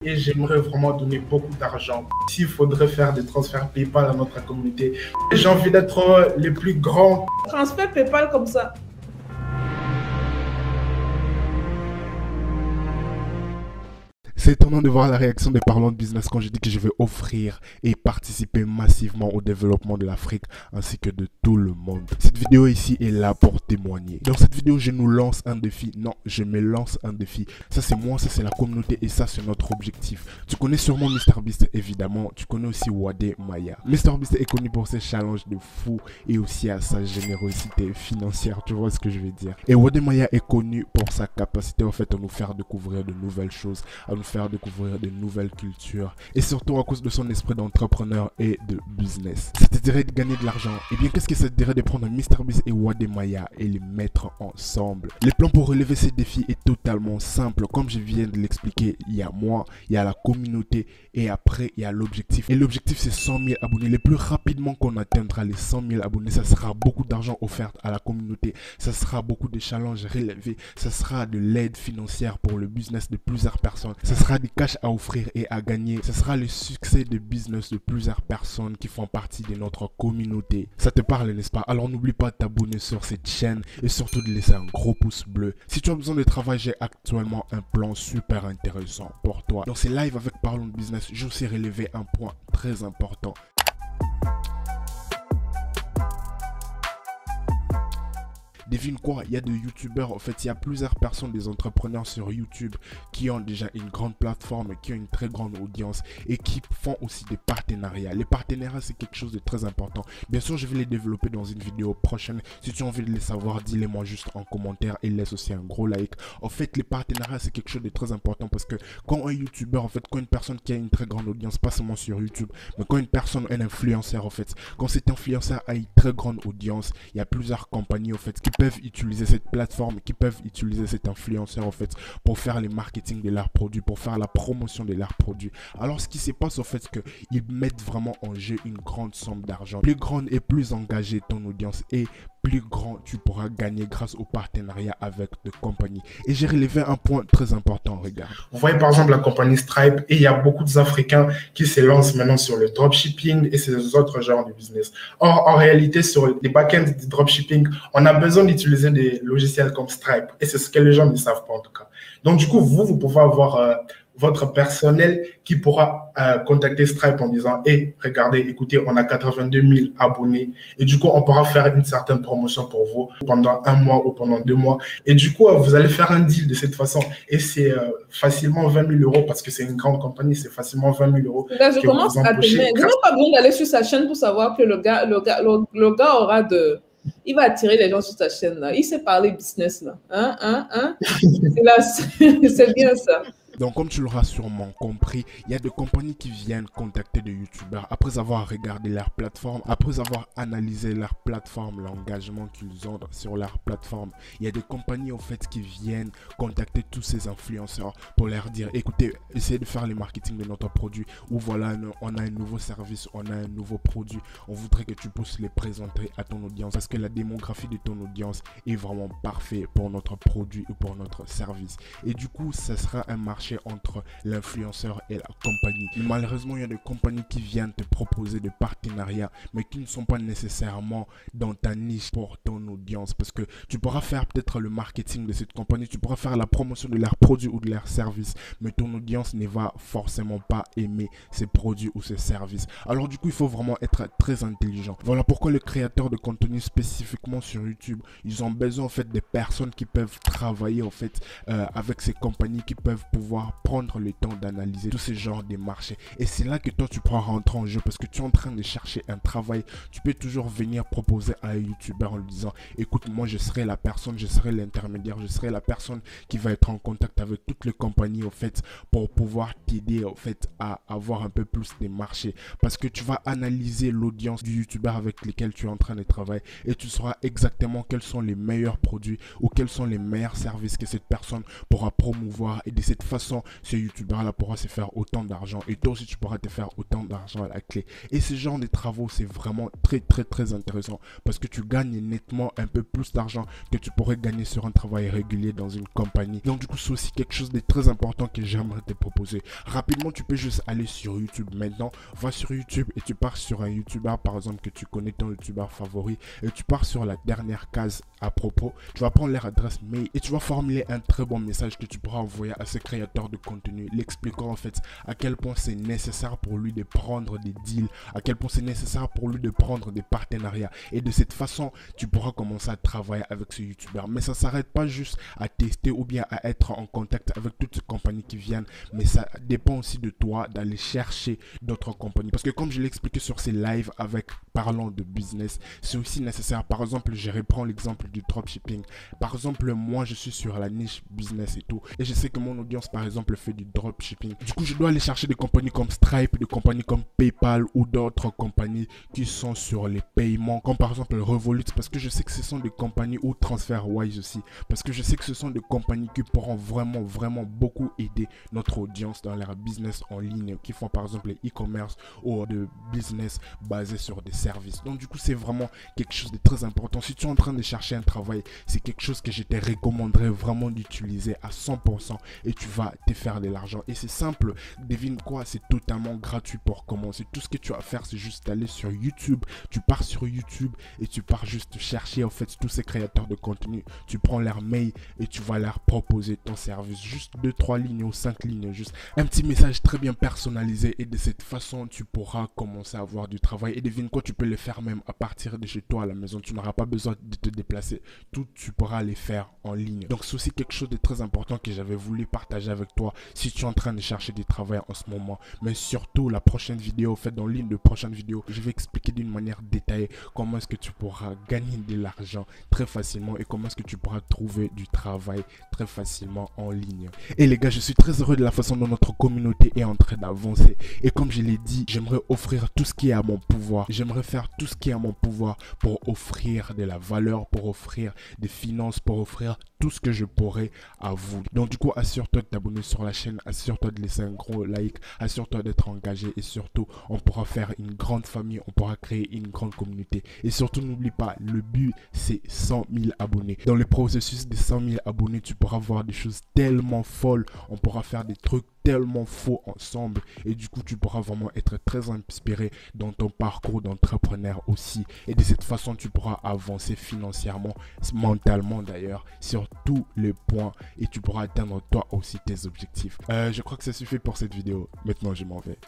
et j'aimerais vraiment donner beaucoup d'argent. S'il faudrait faire des transferts PayPal à notre communauté, j'ai envie d'être les plus grands. Transfert PayPal comme ça. C'est étonnant de voir la réaction des parlants de business quand je dis que je vais offrir et participer massivement au développement de l'Afrique ainsi que de tout le monde. Cette vidéo ici est là pour témoigner. Dans cette vidéo, je nous lance un défi. Non, je me lance un défi. Ça c'est moi, ça c'est la communauté et ça c'est notre objectif. Tu connais sûrement MrBeast évidemment. Tu connais aussi Wode Maya. MrBeast est connu pour ses challenges de fou et aussi à sa générosité financière. Tu vois ce que je veux dire. Et Wode Maya est connu pour sa capacité en fait à nous faire découvrir de nouvelles choses, à nous faire découvrir de nouvelles cultures et surtout à cause de son esprit d'entrepreneur et de business. Ça te dirait de gagner de l'argent? Et bien qu'est-ce que ça te dirait de prendre MrBeast et Wode Maya et les mettre ensemble? Le plan pour relever ces défis est totalement simple. Comme je viens de l'expliquer, il y a moi, il y a la communauté et après il y a l'objectif. Et l'objectif c'est 100 000 abonnés. Le plus rapidement qu'on atteindra les 100 000 abonnés, ça sera beaucoup d'argent offert à la communauté. Ça sera beaucoup de challenges relevés. Ça sera de l'aide financière pour le business de plusieurs personnes. Ça sera des cash à offrir et à gagner. Ce sera le succès de business de plusieurs personnes qui font partie de notre communauté. Ça te parle, n'est-ce pas? Alors n'oublie pas de t'abonner sur cette chaîne et surtout de laisser un gros pouce bleu. Si tu as besoin de travail, j'ai actuellement un plan super intéressant pour toi. Dans ces lives avec Parlons de Business, j'ai aussi relevé un point très important. Devine quoi, il y a des youtubeurs, en fait il y a plusieurs personnes, des entrepreneurs sur YouTube qui ont déjà une grande plateforme, qui ont une très grande audience et qui font aussi des partenariats. Les partenariats c'est quelque chose de très important. Bien sûr je vais les développer dans une vidéo prochaine. Si tu as envie de les savoir, dis-les moi juste en commentaire et laisse aussi un gros like. En fait les partenariats c'est quelque chose de très important parce que quand un youtubeur, en fait quand une personne qui a une très grande audience, pas seulement sur YouTube, mais quand une personne, un influenceur en fait, quand cet influenceur a une très grande audience, il y a plusieurs compagnies en fait qui peuvent utiliser cette plateforme, qui peuvent utiliser cet influenceur en fait pour faire le marketing de leurs produits, pour faire la promotion de leurs produits. Alors ce qui se passe en fait, c'est qu'ils mettent vraiment en jeu une grande somme d'argent. Plus grande et plus engagée ton audience et plus grand tu pourras gagner grâce au partenariat avec des compagnies. Et j'ai relevé un point très important, regarde. Vous voyez par exemple la compagnie Stripe et il y a beaucoup d'Africains qui se lancent maintenant sur le dropshipping et ces autres genres de business. Or, en réalité, sur les backends du dropshipping, on a besoin d'utiliser des logiciels comme Stripe et c'est ce que les gens ne savent pas en tout cas. Donc du coup, vous pouvez avoir votre personnel qui pourra contacter Stripe en disant « Hey, regardez, écoutez, on a 82 000 abonnés. » Et du coup, on pourra faire une certaine promotion pour vous pendant 1 mois ou pendant 2 mois. Et du coup, vous allez faire un deal de cette façon. Et c'est facilement 20 000 euros parce que c'est une grande compagnie, c'est facilement 20 000 euros. Là, je commence à t'aimer. Je n'ai pas besoin d'aller sur sa chaîne pour savoir que le gars aura de... Il va attirer les gens sur sa chaîne là. Il sait parler business là. C'est bien ça. Donc comme tu l'auras sûrement compris, il y a des compagnies qui viennent contacter des youtubeurs après avoir regardé leur plateforme, après avoir analysé leur plateforme, l'engagement qu'ils ont sur leur plateforme. Il y a des compagnies en fait qui viennent contacter tous ces influenceurs pour leur dire écoutez, essayez de faire le marketing de notre produit ou voilà, on a un nouveau service, on a un nouveau produit, on voudrait que tu puisses les présenter à ton audience parce que la démographie de ton audience est vraiment parfaite pour notre produit ou pour notre service. Et du coup, ça sera un marché entre l'influenceur et la compagnie. Mais malheureusement, il y a des compagnies qui viennent te proposer des partenariats, mais qui ne sont pas nécessairement dans ta niche pour ton audience. Parce que tu pourras faire peut-être le marketing de cette compagnie, tu pourras faire la promotion de leurs produits ou de leurs services, mais ton audience ne va forcément pas aimer ces produits ou ces services. Alors du coup, il faut vraiment être très intelligent. Voilà pourquoi les créateurs de contenu spécifiquement sur YouTube, ils ont besoin en fait des personnes qui peuvent travailler en fait avec ces compagnies, qui peuvent pouvoir prendre le temps d'analyser tous ces genres de marchés. Et c'est là que toi tu pourras rentrer en jeu parce que tu es en train de chercher un travail. Tu peux toujours venir proposer à un youtubeur en lui disant écoute, moi je serai la personne, je serai l'intermédiaire, je serai la personne qui va être en contact avec toutes les compagnies en fait pour pouvoir t'aider en fait à avoir un peu plus de marchés, parce que tu vas analyser l'audience du youtubeur avec lequel tu es en train de travailler et tu sauras exactement quels sont les meilleurs produits ou quels sont les meilleurs services que cette personne pourra promouvoir, et de cette façon façon, ce youtubeur-là pourra se faire autant d'argent et toi aussi tu pourras te faire autant d'argent à la clé. Et ce genre de travaux, c'est vraiment très intéressant parce que tu gagnes nettement un peu plus d'argent que tu pourrais gagner sur un travail régulier dans une compagnie. Donc du coup, c'est aussi quelque chose de très important que j'aimerais te proposer. Rapidement, tu peux juste aller sur YouTube maintenant. Va sur YouTube et tu pars sur un youtubeur, par exemple, que tu connais, ton youtubeur favori, et tu pars sur la dernière case à propos. Tu vas prendre leur adresse mail et tu vas formuler un très bon message que tu pourras envoyer à ce créateur de contenu, l'expliquant en fait à quel point c'est nécessaire pour lui de prendre des deals, à quel point c'est nécessaire pour lui de prendre des partenariats. Et de cette façon, tu pourras commencer à travailler avec ce youtubeur. Mais ça ne s'arrête pas juste à tester ou bien à être en contact avec toutes ces compagnies qui viennent, mais ça dépend aussi de toi d'aller chercher d'autres compagnies. Parce que comme je l'ai expliqué sur ces lives avec parlant de business, c'est aussi nécessaire. Par exemple, je reprends l'exemple du dropshipping. Par exemple, moi, je suis sur la niche business et tout. Et je sais que mon audience, par exemple, fait du dropshipping. Du coup, je dois aller chercher des compagnies comme Stripe, des compagnies comme PayPal ou d'autres compagnies qui sont sur les paiements, comme par exemple Revolut, parce que je sais que ce sont des compagnies, ou TransferWise aussi, parce que je sais que ce sont des compagnies qui pourront vraiment beaucoup aider notre audience dans leur business en ligne, qui font par exemple les e-commerce ou de business basé sur des services. Donc du coup, c'est vraiment quelque chose de très important. Si tu es en train de chercher un travail, c'est quelque chose que je te recommanderais vraiment d'utiliser à 100% et tu vas te faire de l'argent. Et c'est simple, devine quoi, c'est totalement gratuit pour commencer. Tout ce que tu as à faire, c'est juste aller sur YouTube. Tu pars sur YouTube et tu pars juste chercher en fait tous ces créateurs de contenu. Tu prends leur mail et tu vas leur proposer ton service. Juste 2-3 lignes ou 5 lignes, juste un petit message très bien personnalisé, et de cette façon, tu pourras commencer à avoir du travail. Et devine quoi, tu peux le faire même à partir de chez toi à la maison. Tu n'auras pas besoin de te déplacer. Tout, tu pourras les faire en ligne. Donc c'est aussi quelque chose de très important que j'avais voulu partager avec toi si tu es en train de chercher du travail en ce moment. Mais surtout, la prochaine vidéo, en fait, dans l'une de prochaines vidéos, je vais expliquer d'une manière détaillée comment est-ce que tu pourras gagner de l'argent très facilement et comment est-ce que tu pourras trouver du travail très facilement en ligne. Et les gars, je suis très heureux de la façon dont notre communauté est en train d'avancer. Et comme je l'ai dit, j'aimerais offrir tout ce qui est à mon pouvoir. J'aimerais faire tout ce qui est à mon pouvoir pour offrir de la valeur, pour offrir des finances, pour offrir tout ce que je pourrais à vous. Donc du coup, assure-toi de t'abonner sur la chaîne, assure-toi de laisser un gros like, assure-toi d'être engagé et surtout, on pourra faire une grande famille, on pourra créer une grande communauté. Et surtout, n'oublie pas, le but, c'est 100 000 abonnés. Dans le processus des 100 000 abonnés, tu pourras voir des choses tellement folles, on pourra faire des trucs tellement faux ensemble et du coup tu pourras vraiment être très inspiré dans ton parcours d'entrepreneur aussi, et de cette façon tu pourras avancer financièrement, mentalement d'ailleurs, sur tous les points, et tu pourras atteindre toi aussi tes objectifs. Je crois que ça suffit pour cette vidéo. Maintenant je m'en vais.